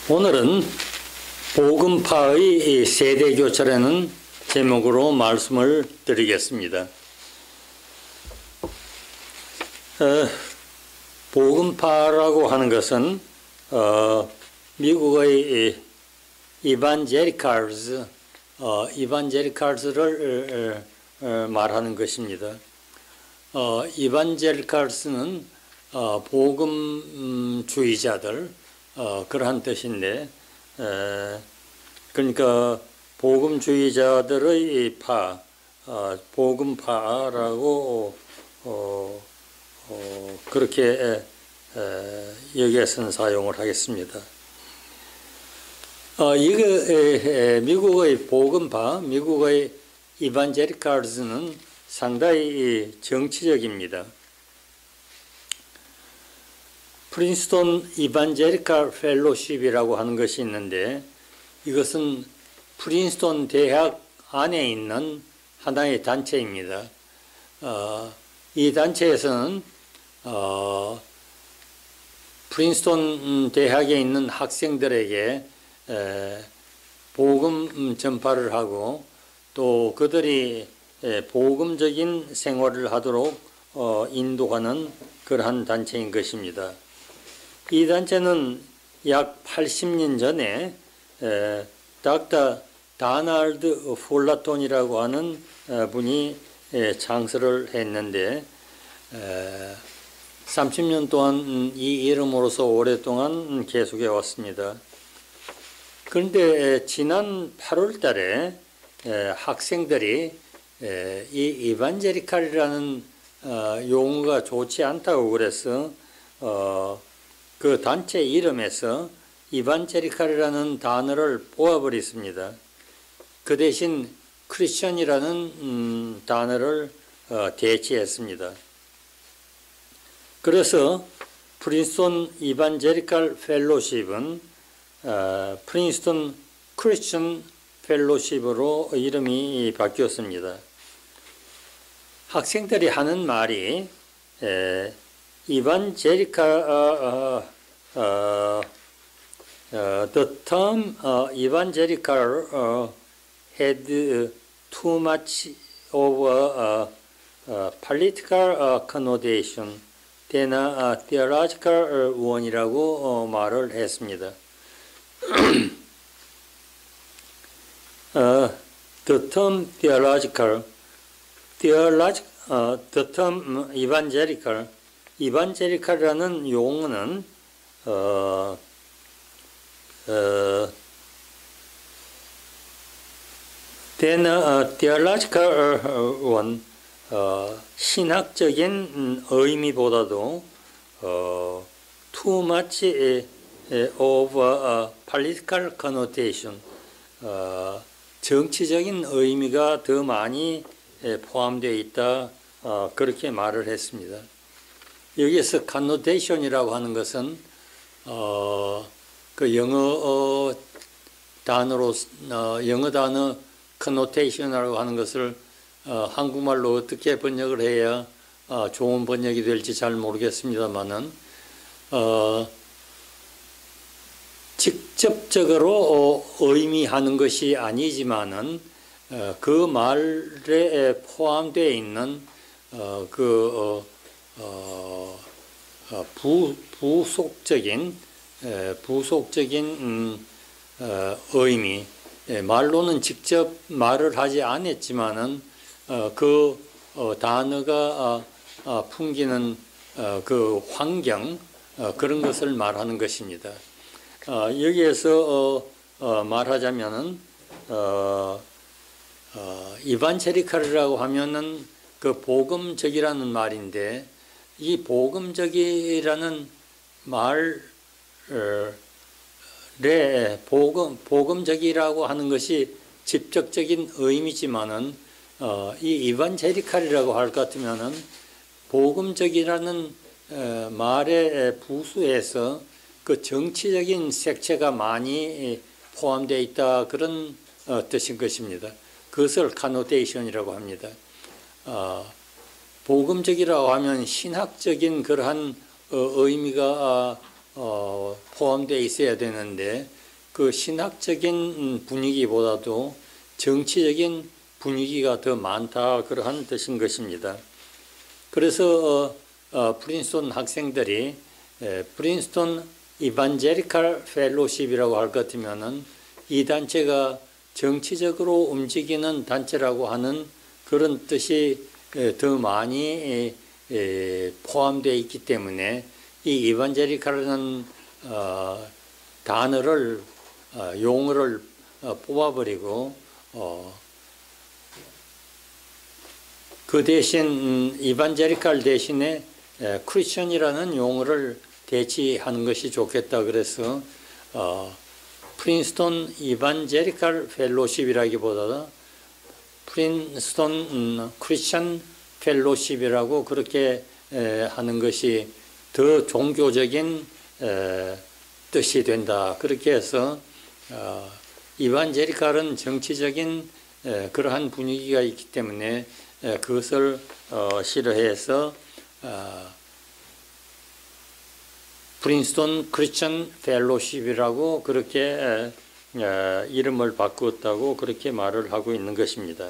오늘은 복음파의 세대교체라는 제목으로 말씀을 드리겠습니다. 복음파라고 하는 것은 미국의 이반제리칼즈를 말하는 것입니다. 이반제리칼스는 복음주의자들 그러한 뜻인데, 그러니까 복음주의자들의 파, 복음파라고 그렇게 여기에서는 사용을 하겠습니다. 이거 미국의 복음파, 미국의 이반제리칼즈는 상당히 정치적입니다. 프린스턴 이반제리칼 펠로십이라고 하는 것이 있는데, 이것은 프린스턴 대학 안에 있는 하나의 단체입니다. 이 단체에서는 프린스턴 대학에 있는 학생들에게 복음 전파를 하고, 또 그들이 복음적인 생활을 하도록 인도하는 그러한 단체인 것입니다. 이 단체는 약 80년 전에 닥터 다널드 폴라톤이라고 하는 분이 창설을 했는데, 30년 동안 이 이름으로서 오랫동안 계속해 왔습니다. 그런데 지난 8월 달에 학생들이 이 이반제리칼이라는 용어가 좋지 않다고 그래서 그 단체 이름에서 이반제리칼이라는 단어를 뽑아버렸습니다. 그 대신 크리스천이라는 단어를 대체했습니다. 그래서 프린스턴 이반제리칼 펠로십은 프린스턴 크리스천 펠로십으로 이름이 바뀌었습니다. 학생들이 하는 말이 evangelical, the term evangelical had too much of political connotation than a theological one이라고 말을 했습니다. The term the term evangelical이라는 용어는 then a theological one, 신학적인 의미보다도 too much of a political connotation, 정치적인 의미가 더 많이 포함되어 있다, 그렇게 말을 했습니다. 여기에서 connotation이라고 하는 것은 그 영어 단어로 영어 단어 connotation이라고 하는 것을 한국말로 어떻게 번역을 해야 좋은 번역이 될지 잘 모르겠습니다만은 직접적으로 의미하는 것이 아니지만은 그 말에 포함되어 있는 부속적인 의미, 말로는 직접 말을 하지 않았지만은 그 단어가 풍기는 그 환경, 그런 것을 말하는 것입니다. 여기에서 말하자면은 이반제리칼이라고 하면은 그 복음적이라는 말인데, 이 복음적이라는 말에 복음적이라고 하는 것이 직접적인 의미지만은 이 이반제리칼이라고 할 것 같으면은 복음적이라는 말의 부수에서 그 정치적인 색채가 많이 포함되어 있다, 그런 뜻인 것입니다. 그것을 connotation이라고 합니다. 복음적이라고 하면 신학적인 그러한 의미가 포함되어 있어야 되는데 그 신학적인 분위기보다도 정치적인 분위기가 더 많다 그러한 뜻인 것입니다. 그래서 프린스톤 학생들이 프린스톤 이반제리칼 펠로십이라고 할 것 같으면은 이 단체가 정치적으로 움직이는 단체라고 하는 그런 뜻이 더 많이 포함되어 있기 때문에 이 이반제리칼이라는 단어를 용어를 뽑아버리고 그 대신 이반제리칼 대신에 크리스천이라는 용어를 대치하는 것이 좋겠다. 그래서 프린스톤 이반제리칼 펠로십이라기보다 프린스톤 크리스천 펠로십이라고 그렇게 하는 것이 더 종교적인 뜻이 된다. 그렇게 해서 이반제리칼은 정치적인 그러한 분위기가 있기 때문에 그것을 싫어해서 프린스톤 크리스천 펠로십이라고 그렇게 이름을 바꾸었다고 그렇게 말을 하고 있는 것입니다.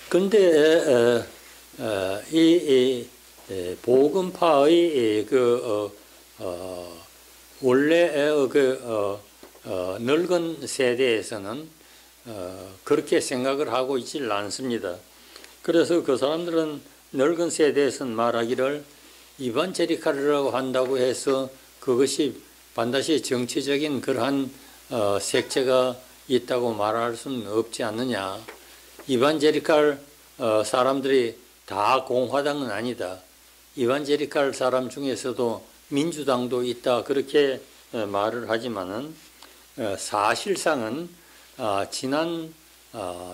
그런데 이 복음파의 원래 늙은 세대에서는 그렇게 생각을 하고 있질 않습니다. 그래서 그 사람들은 늙은 세대에서는 말하기를 이반제리칼이라고 한다고 해서 그것이 반드시 정치적인 그러한 색채가 있다고 말할 수는 없지 않느냐. 이반제리칼 사람들이 다 공화당은 아니다. 이반제리칼 사람 중에서도 민주당도 있다. 그렇게 말을 하지만은 사실상은 지난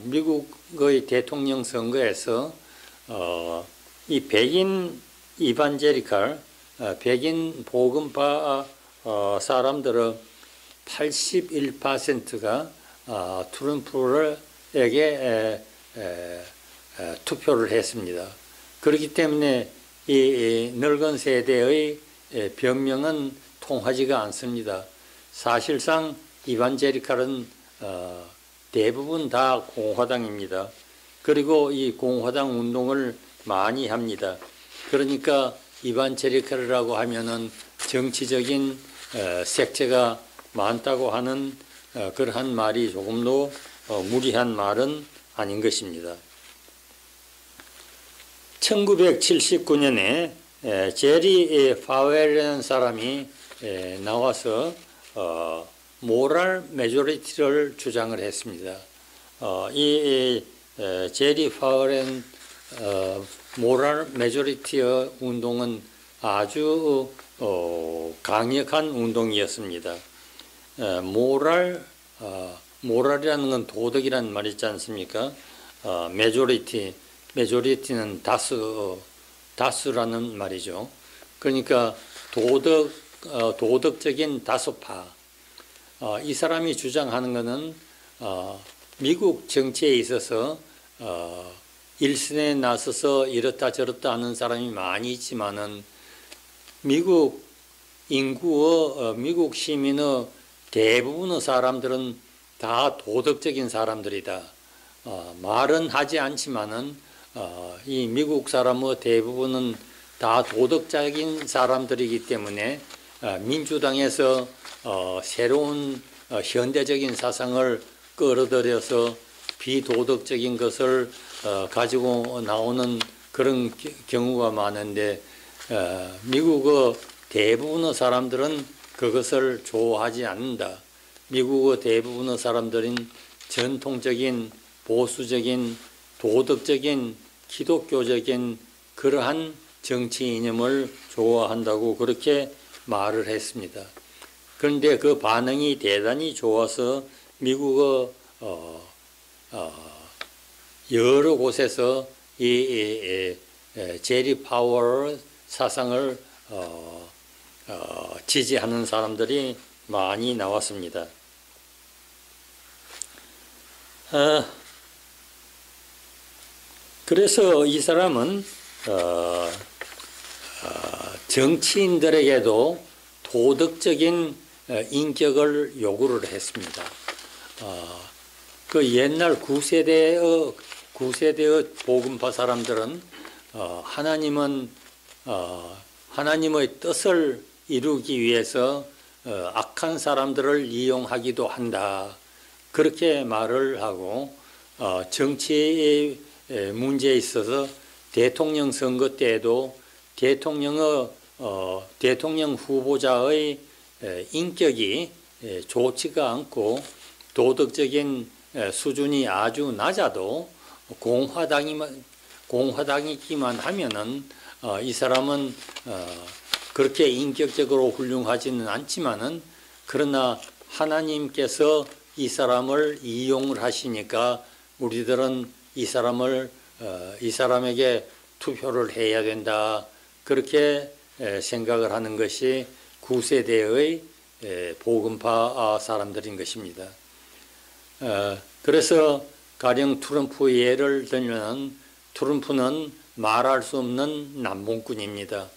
미국의 대통령 선거에서 이 백인 이반제리칼, 백인 복음파 사람들의 81%가 트럼프에게 투표를 했습니다. 그렇기 때문에 이 늙은 세대의 변명은 통하지가 않습니다. 사실상 이반제리칼은 대부분 다 공화당입니다. 그리고 이 공화당 운동을 많이 합니다. 그러니까 이반제리칼이라고 하면은 정치적인 색채가 많다고 하는 그러한 말이 조금도 무리한 말은 아닌 것입니다. 1979년에 제리 파웰이라는 사람이 나와서 모럴 메조리티를 주장을 했습니다. 이 제리 파웰은 모럴 메조리티의 운동은 아주 강력한 운동이었습니다. 모럴이라는 건 도덕이라는 말 있지 않습니까? 메조리티는 다수라는 말이죠. 그러니까 도덕적인 다수파. 이 사람이 주장하는 것은 미국 정치에 있어서 일선에 나서서 이렇다 저렇다 하는 사람이 많이 있지만은 미국 인구의 미국 시민의 대부분의 사람들은 다 도덕적인 사람들이다. 말은 하지 않지만은 이 미국 사람의 대부분은 다 도덕적인 사람들이기 때문에 민주당에서 새로운 현대적인 사상을 끌어들여서 비도덕적인 것을 가지고 나오는 그런 경우가 많은데 미국의 대부분의 사람들은 그것을 좋아하지 않는다. 미국의 대부분의 사람들은 전통적인 보수적인 도덕적인 기독교적인 그러한 정치 이념을 좋아한다고 그렇게 말을 했습니다. 그런데 그 반응이 대단히 좋아서 미국의 여러 곳에서 이 제리 파워 사상을 지지하는 사람들이 많이 나왔습니다. 그래서 이 사람은 정치인들에게도 도덕적인 인격을 요구를 했습니다. 그 옛날 구세대의 복음파 사람들은 하나님의 뜻을 이루기 위해서 악한 사람들을 이용하기도 한다. 그렇게 말을 하고 정치 문제에 있어서 대통령 선거 때에도 대통령 후보자의 인격이 좋지가 않고 도덕적인 수준이 아주 낮아도 공화당이기만 하면은 이 사람은 그렇게 인격적으로 훌륭하지는 않지만은 그러나 하나님께서 이 사람을 이용을 하시니까 우리들은 이 사람에게 투표를 해야 된다. 그렇게 생각을 하는 것이 구세대의 복음파 사람들인 것입니다. 그래서 가령 트럼프 예를 들면 트럼프는 말할 수 없는 남봉꾼입니다.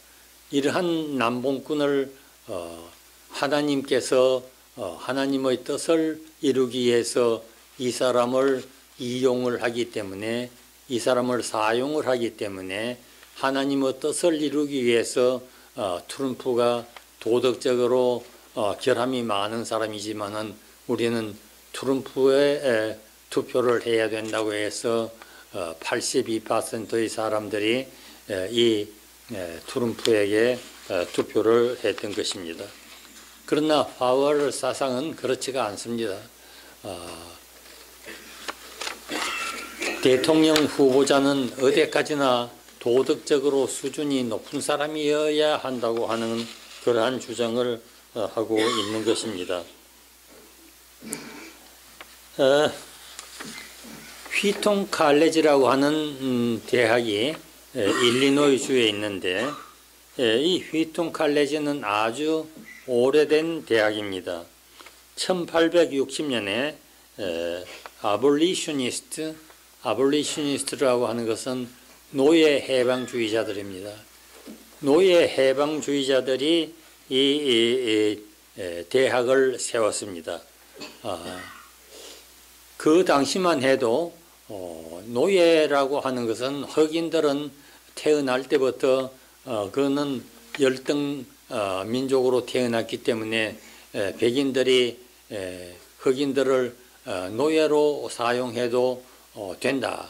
이러한 남봉꾼을 하나님께서 하나님의 뜻을 이루기 위해서 이 사람을 이용을 하기 때문에 이 사람을 사용을 하기 때문에 하나님의 뜻을 이루기 위해서 트럼프가 도덕적으로 결함이 많은 사람이지만은 우리는 트럼프에 투표를 해야 된다고 해서 82%의 사람들이 이 트럼프에게 투표를 했던 것입니다. 그러나 파월 사상은 그렇지가 않습니다. 대통령 후보자는 어디까지나 도덕적으로 수준이 높은 사람이어야 한다고 하는 그러한 주장을 하고 있는 것입니다. 휘통 칼레지라고 하는 대학이 일리노이주에 있는데 이 휘통 칼레지는 아주 오래된 대학입니다. 1860년에 아볼리셔니스트라고 하는 것은 노예 해방주의자들입니다. 노예 해방주의자들이 이 대학을 세웠습니다. 그 당시만 해도 노예라고 하는 것은 흑인들은 태어날 때부터 그는 열등 민족으로 태어났기 때문에 백인들이 흑인들을 노예로 사용해도 된다.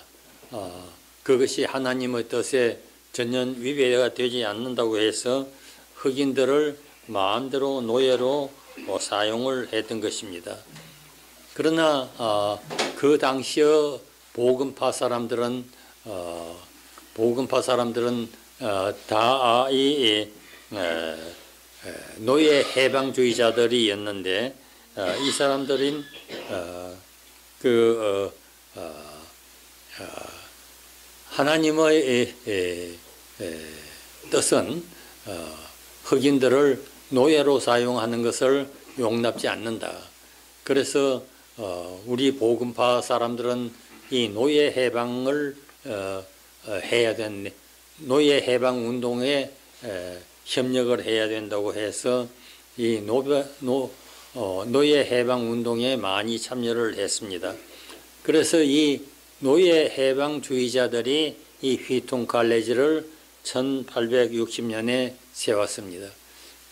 그것이 하나님의 뜻에 전혀 위배가 되지 않는다고 해서 흑인들을 마음대로 노예로 사용을 했던 것입니다. 그러나 그 당시의 복음파 사람들은 다 이 노예 해방주의자들이었는데 이 사람들은 하나님의 뜻은 흑인들을 노예로 사용하는 것을 용납지 않는다. 그래서 우리 복음파 사람들은 이 노예 해방을 해야 되는 노예 해방 운동에 협력을 해야 된다고 해서 이 노예 해방 운동에 많이 참여를 했습니다. 그래서 이 노예 해방주의자들이 이 휘통 칼레지를 1860년에 세웠습니다.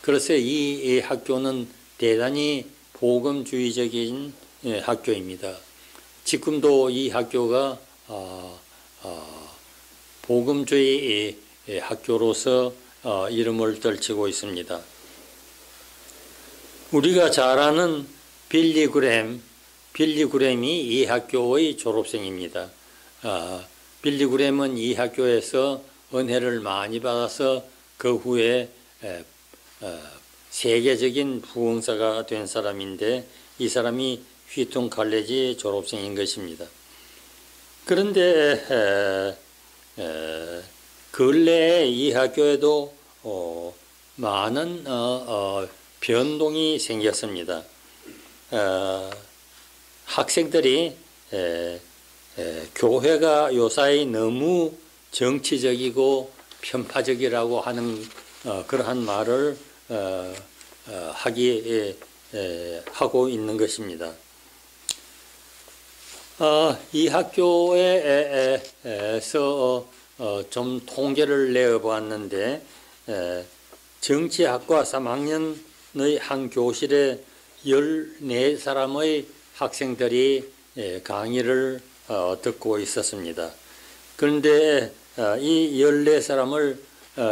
그래서 이 학교는 대단히 복음주의적인 학교입니다. 지금도 이 학교가 복음주의 학교로서 이름을 떨치고 있습니다. 우리가 잘 아는 빌리 그램이 이 학교의 졸업생입니다. 빌리 그램은 이 학교에서 은혜를 많이 받아서 그 후에 세계적인 부흥사가 된 사람인데 이 사람이 휘통 칼레지 졸업생인 것입니다. 그런데 근래에 이 학교에도 많은 변동이 생겼습니다. 학생들이 교회가 요사이 너무 정치적이고 편파적이라고 하는 그러한 말을 하고 있는 것입니다. 이 학교에서 좀 통계를 내어보았는데 정치학과 3학년의 한 교실에 14사람의 학생들이 강의를 듣고 있었습니다. 그런데 이 14사람을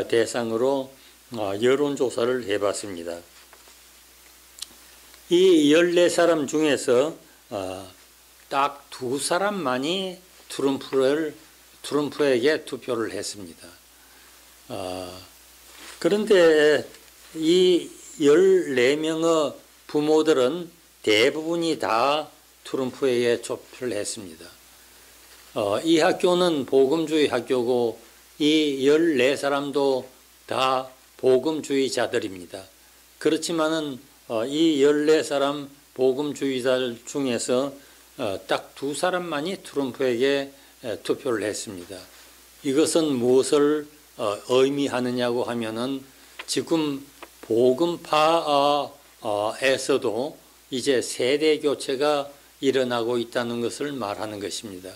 대상으로 여론조사를 해봤습니다. 이 14사람 중에서 딱 2사람만이 트럼프에게 투표를 했습니다. 그런데 이 14명의 부모들은 대부분이 다 트럼프에게 투표를 했습니다. 이 학교는 복음주의 학교고 이 14사람도 다 복음주의자들입니다. 그렇지만은 이 14사람 복음주의자들 중에서 딱 2사람만이 트럼프에게 투표를 했습니다. 이것은 무엇을 의미하느냐고 하면은 지금 복음파에서도 이제 세대 교체가 일어나고 있다는 것을 말하는 것입니다.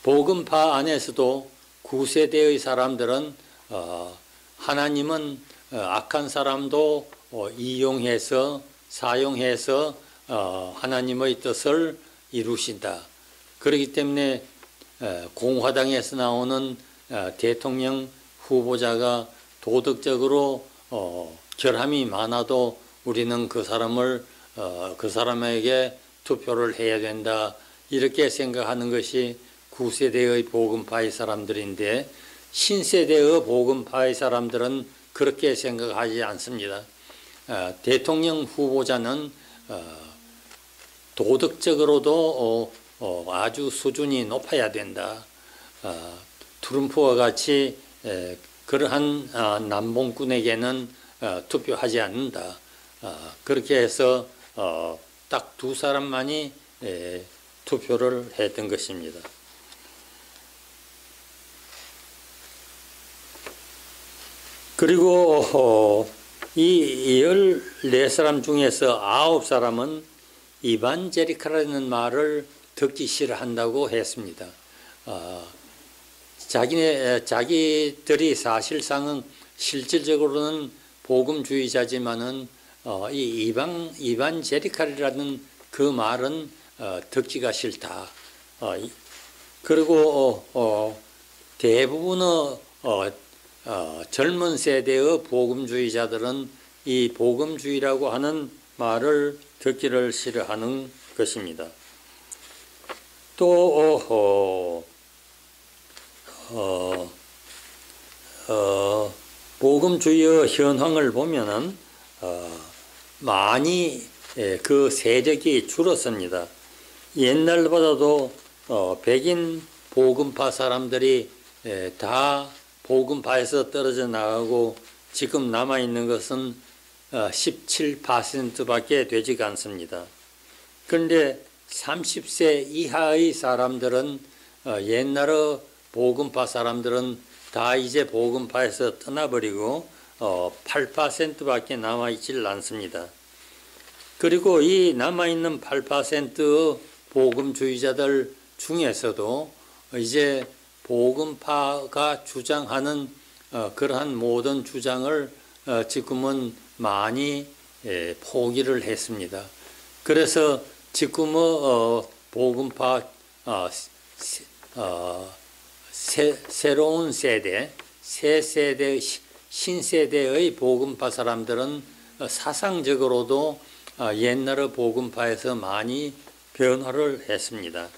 복음파 안에서도 9세대의 사람들은 하나님은 악한 사람도 이용해서 사용해서 하나님의 뜻을 이루신다. 그렇기 때문에 공화당에서 나오는 대통령 후보자가 도덕적으로 결함이 많아도 우리는 그 사람에게 투표를 해야 된다. 이렇게 생각하는 것이 9세대의 복음파의 사람들인데 신세대의 복음파의 사람들은 그렇게 생각하지 않습니다. 대통령 후보자는 도덕적으로도 아주 수준이 높아야 된다. 트럼프와 같이 그러한 남봉꾼에게는 투표하지 않는다. 그렇게 해서 딱 2사람만이 투표를 했던 것입니다. 그리고 이 14사람 중에서 9사람은 이반제리카라는 말을 듣기 싫어한다고 했습니다. 자기들이 사실상은 실질적으로는 복음주의자지만은 이 이반제리칼이라는 그 말은 듣기가 싫다. 그리고 대부분의 젊은 세대의 복음주의자들은 이 복음주의라고 하는 말을 듣기를 싫어하는 것입니다. 또 복음주의의 현황을 보면은 많이 그 세력이 줄었습니다. 옛날보다도 백인 복음파 사람들이 다 복음파에서 떨어져 나가고 지금 남아있는 것은 17%밖에 되지가 않습니다. 그런데 30세 이하의 사람들은 옛날의 복음파 사람들은 다 이제 복음파에서 떠나버리고 8%밖에 남아있질 않습니다. 그리고 이 남아있는 8%의 복음주의자들 중에서도 이제 복음파가 주장하는 그러한 모든 주장을 지금은 많이 포기를 했습니다. 그래서 지금의 복음파 새로운 세대, 새 세대, 신세대의 복음파 사람들은 사상적으로도 옛날의 복음파에서 많이 변화를 했습니다.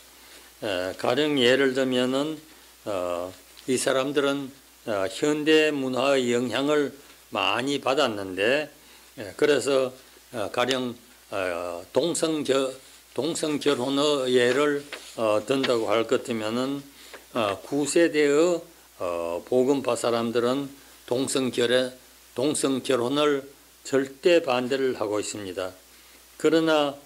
가령 예를 들면은 이 사람들은 현대 문화의 영향을 많이 받았는데 그래서 가령 동성결혼의 예를 든다고 할 것 같으면은 9세대의 복음파 사람들은 동성결혼을 절대 반대를 하고 있습니다. 그러나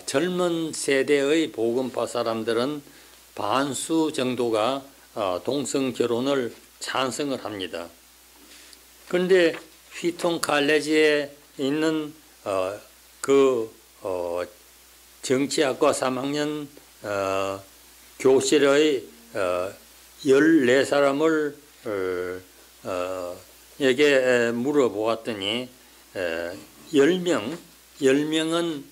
젊은 세대의 복음파 사람들은 반수 정도가 동성결혼을 찬성을 합니다. 그런데 휘통 칼레지에 있는 정치학과 3학년 교실의 14사람을 에게 물어보았더니 10명은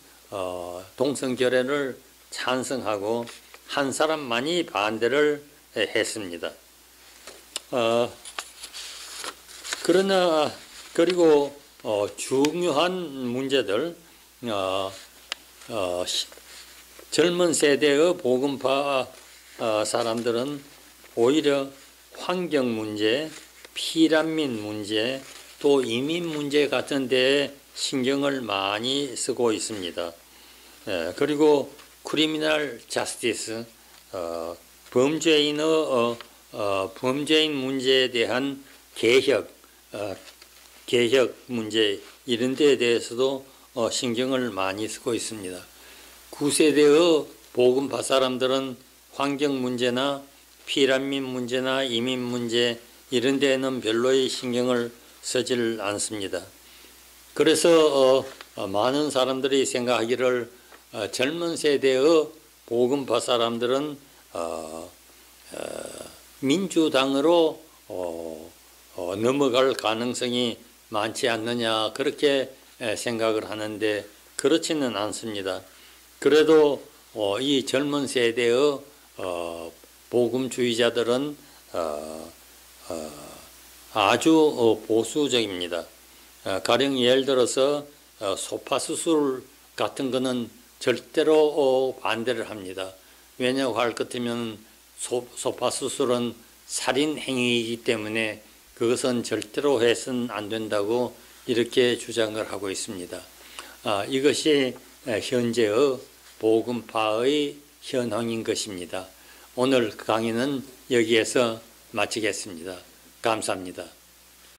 동성결혼을 찬성하고 한 사람만이 반대를 했습니다. 그리고 중요한 문제들, 젊은 세대의 복음파 사람들은 오히려 환경 문제, 피난민 문제, 또 이민 문제 같은 데에 신경을 많이 쓰고 있습니다. 그리고 크리미널 자스티스, 범죄인 문제에 대한 개혁 문제 이런 데에 대해서도 신경을 많이 쓰고 있습니다. 9세대의 복음파 사람들은 환경 문제나 피난민 문제나 이민 문제 이런 데에는 별로의 신경을 쓰질 않습니다. 그래서 많은 사람들이 생각하기를 젊은 세대의 복음파 사람들은 민주당으로 넘어갈 가능성이 많지 않느냐 그렇게 생각을 하는데 그렇지는 않습니다. 그래도 이 젊은 세대의 복음주의자들은 아주 보수적입니다. 가령 예를 들어서 소파 수술 같은 거는 절대로 반대를 합니다. 왜냐고 할 것 같으면 소파 수술은 살인 행위이기 때문에 그것은 절대로 해서는 안 된다고 이렇게 주장을 하고 있습니다. 이것이 현재의 복음파의 현황인 것입니다. 오늘 강의는 여기에서 마치겠습니다. 감사합니다.